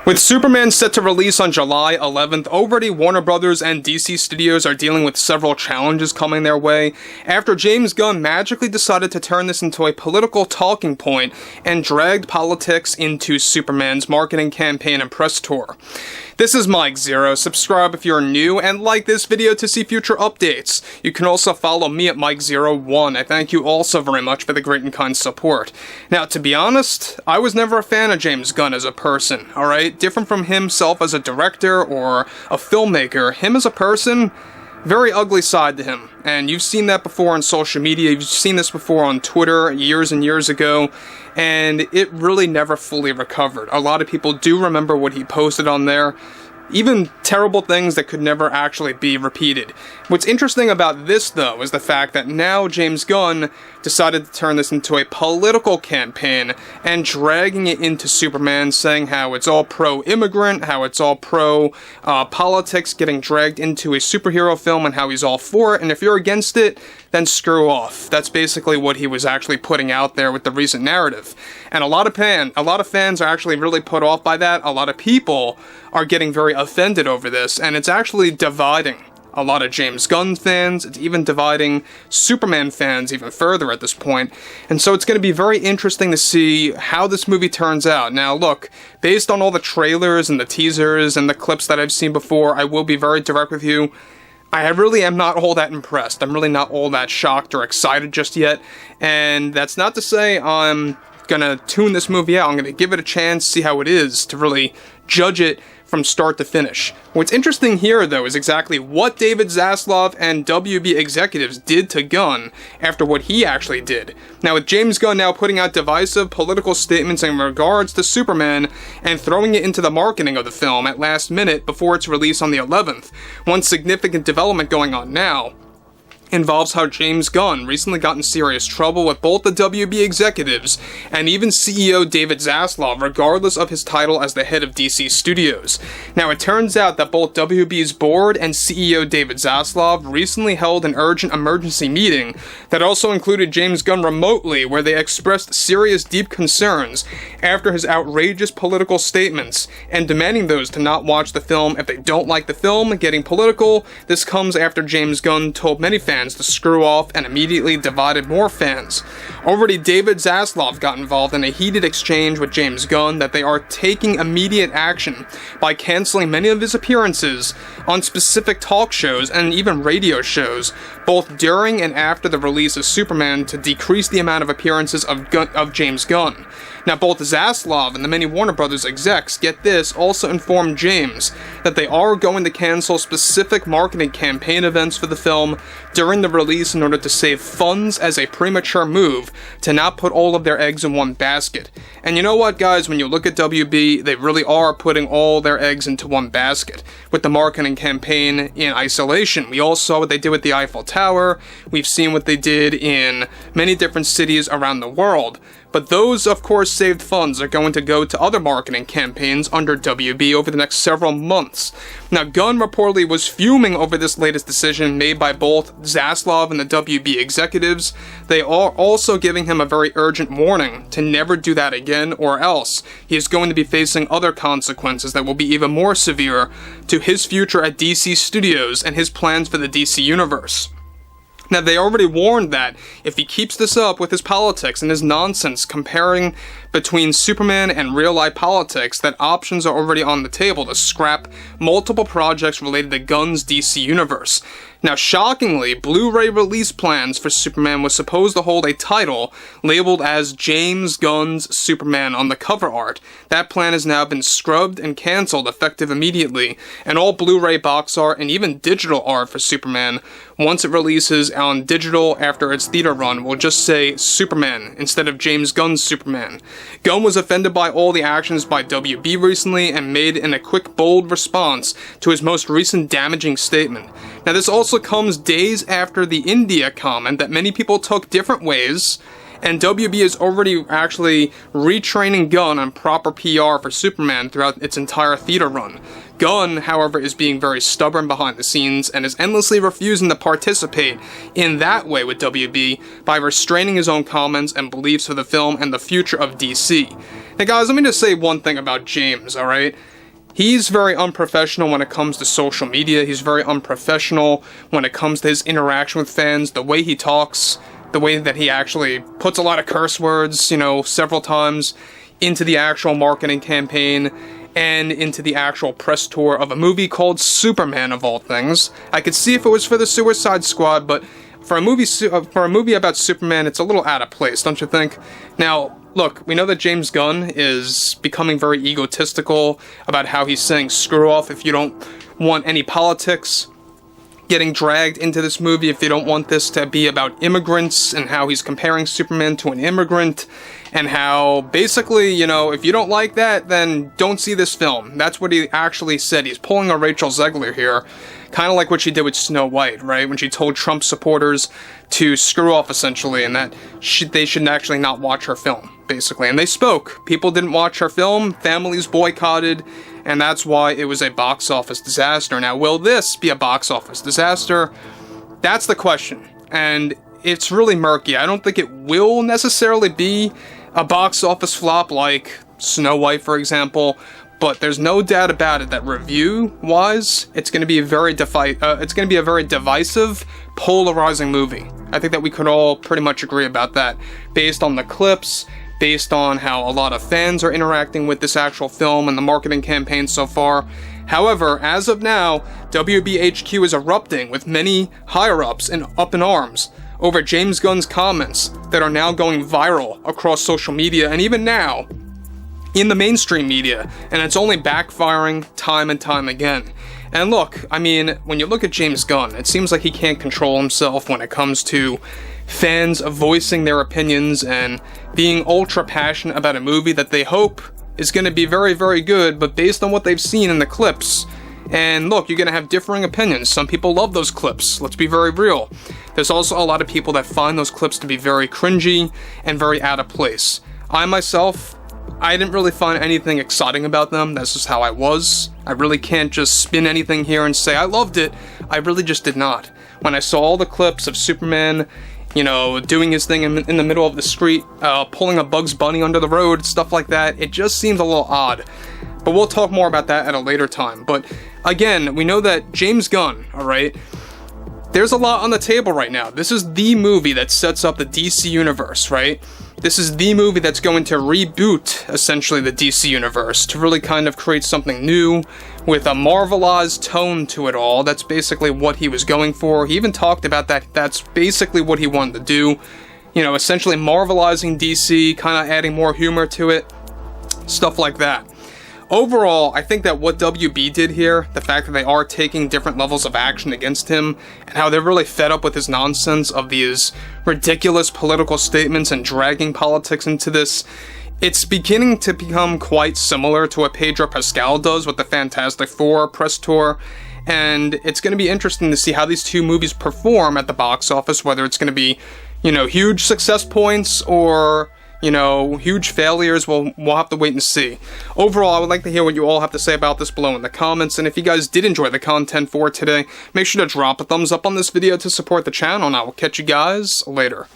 With Superman set to release on July 11th, already Warner Brothers and DC Studios are dealing with several challenges coming their way after James Gunn magically decided to turn this into a political talking point and dragged politics into Superman's marketing campaign and press tour. This is Mike Zero. Subscribe if you're new and like this video to see future updates. You can also follow me at Mike01. I thank you all so very much for the great and kind support. Now, to be honest, I was never a fan of James Gunn as a person, alright? Different from himself as a director or a filmmaker, him as a person, very ugly side to him. And you've seen that before on social media, you've seen this before on Twitter years and years ago, and it really never fully recovered. A lot of people do remember what he posted on there, even terrible things that could never actually be repeated. What's interesting about this, though, is the fact that now James Gunn decided to turn this into a political campaign and dragging it into Superman, saying how it's all pro-immigrant, how it's all pro-politics, getting dragged into a superhero film and how he's all for it, and if you're against it, then screw off. That's basically what he was actually putting out there with the recent narrative. And a lot of fans are actually really put off by that. A lot of people are getting very offended over this, and it's actually dividing a lot of James Gunn fans. It's even dividing Superman fans even further at this point. And so it's going to be very interesting to see how this movie turns out. Now look, based on all the trailers and the teasers and the clips that I've seen before, I will be very direct with you. I really am not all that impressed. I'm really not all that shocked or excited just yet. And that's not to say I'm gonna tune this movie out. I'm gonna give it a chance, see how it is, to really judge it from start to finish. What's interesting here, though, is exactly what David Zaslav and WB executives did to Gunn after what he actually did. Now, with James Gunn now putting out divisive political statements in regards to Superman and throwing it into the marketing of the film at last minute before its release on the 11th, one significant development going on now involves how James Gunn recently got in serious trouble with both the WB executives and even CEO David Zaslav, regardless of his title as the head of DC Studios. Now, it turns out that both WB's board and CEO David Zaslav recently held an urgent emergency meeting that also included James Gunn remotely, where they expressed serious, deep concerns after his outrageous political statements and demanding those to not watch the film if they don't like the film. Getting political, this comes after James Gunn told many fans to screw off and immediately divided more fans. Already, David Zaslav got involved in a heated exchange with James Gunn that they are taking immediate action by canceling many of his appearances on specific talk shows and even radio shows, both during and after the release of Superman, to decrease the amount of appearances of James Gunn. Now, both Zaslav and the many Warner Brothers execs, get this, also informed James that they are going to cancel specific marketing campaign events for the film during the release in order to save funds as a premature move to not put all of their eggs in one basket. And you know what, guys, when you look at WB, they really are putting all their eggs into one basket with the marketing campaign in isolation. We all saw what they did with the Eiffel Tower. We've seen what they did in many different cities around the world. But those, of course, saved funds are going to go to other marketing campaigns under WB over the next several months. Now, Gunn reportedly was fuming over this latest decision made by both Zaslav and the WB executives. They are also giving him a very urgent warning to never do that again, or else he is going to be facing other consequences that will be even more severe to his future at DC Studios and his plans for the DC Universe. Now, they already warned that if he keeps this up with his politics and his nonsense comparing between Superman and real-life politics, that options are already on the table to scrap multiple projects related to Gunn's DC Universe. Now, shockingly, Blu-ray release plans for Superman was supposed to hold a title labeled as James Gunn's Superman on the cover art. That plan has now been scrubbed and cancelled effective immediately, and all Blu-ray box art and even digital art for Superman, once it releases on digital after its theater run, will just say Superman instead of James Gunn's Superman. Gunn was offended by all the actions by WB recently and made in a quick, bold response to his most recent damaging statement. Now, this also comes days after the India comment that many people took different ways, and WB is already actually retraining Gunn on proper PR for Superman throughout its entire theater run. Gunn, however, is being very stubborn behind the scenes and is endlessly refusing to participate in that way with WB by restraining his own comments and beliefs for the film and the future of DC. Now guys, let me just say one thing about James, alright? He's very unprofessional when it comes to social media. He's very unprofessional when it comes to his interaction with fans, the way he talks, the way that he actually puts a lot of curse words, you know, several times into the actual marketing campaign and into the actual press tour of a movie called Superman, of all things. I could see if it was for the Suicide Squad, but for a movie about Superman, it's a little out of place, don't you think? Now, look, we know that James Gunn is becoming very egotistical about how he's saying screw off if you don't want any politics getting dragged into this movie, if you don't want this to be about immigrants, and how he's comparing Superman to an immigrant, and how basically, you know, if you don't like that, then don't see this film. That's what he actually said. He's pulling a Rachel Zegler here, kind of like what she did with Snow White, right? When she told Trump supporters to screw off, essentially, and that they should actually not watch her film, basically. And they spoke. People didn't watch her film, families boycotted, and that's why it was a box office disaster. Now, will this be a box office disaster? That's the question, and it's really murky. I don't think it will necessarily be a box office flop like Snow White, for example, but there's no doubt about it that review-wise, it's going to be a very divisive, polarizing movie. I think that we could all pretty much agree about that, based on the clips, based on how a lot of fans are interacting with this actual film and the marketing campaign so far. However, as of now, WBHQ is erupting with many higher-ups up in arms over James Gunn's comments that are now going viral across social media and even now in the mainstream media, and it's only backfiring time and time again. And look, I mean, when you look at James Gunn, it seems like he can't control himself when it comes to fans voicing their opinions and being ultra passionate about a movie that they hope is going to be very, very good, but based on what they've seen in the clips. And look, you're going to have differing opinions. Some people love those clips, let's be very real. There's also a lot of people that find those clips to be very cringy and very out of place. I myself, I didn't really find anything exciting about them. That's just how I was. I really can't just spin anything here and say I loved it. I really just did not. When I saw all the clips of Superman, you know, doing his thing in the middle of the street, pulling a Bugs Bunny under the road, stuff like that, it just seemed a little odd. But we'll talk more about that at a later time. But again, we know that James Gunn, alright, there's a lot on the table right now. This is the movie that sets up the DC universe, right? This is the movie that's going to reboot, essentially, the DC universe, to really kind of create something new, with a Marvelized tone to it all. That's basically what he was going for. He even talked about that. That's basically what he wanted to do. You know, essentially Marvelizing DC, kind of adding more humor to it, stuff like that. Overall, I think that what WB did here, the fact that they are taking different levels of action against him, and how they're really fed up with his nonsense of these ridiculous political statements and dragging politics into this, it's beginning to become quite similar to what Pedro Pascal does with the Fantastic Four press tour, and it's going to be interesting to see how these two movies perform at the box office, whether it's going to be, you know, huge success points or, you know, huge failures. We'll have to wait and see. Overall, I would like to hear what you all have to say about this below in the comments, and if you guys did enjoy the content for today, make sure to drop a thumbs up on this video to support the channel, and I will catch you guys later.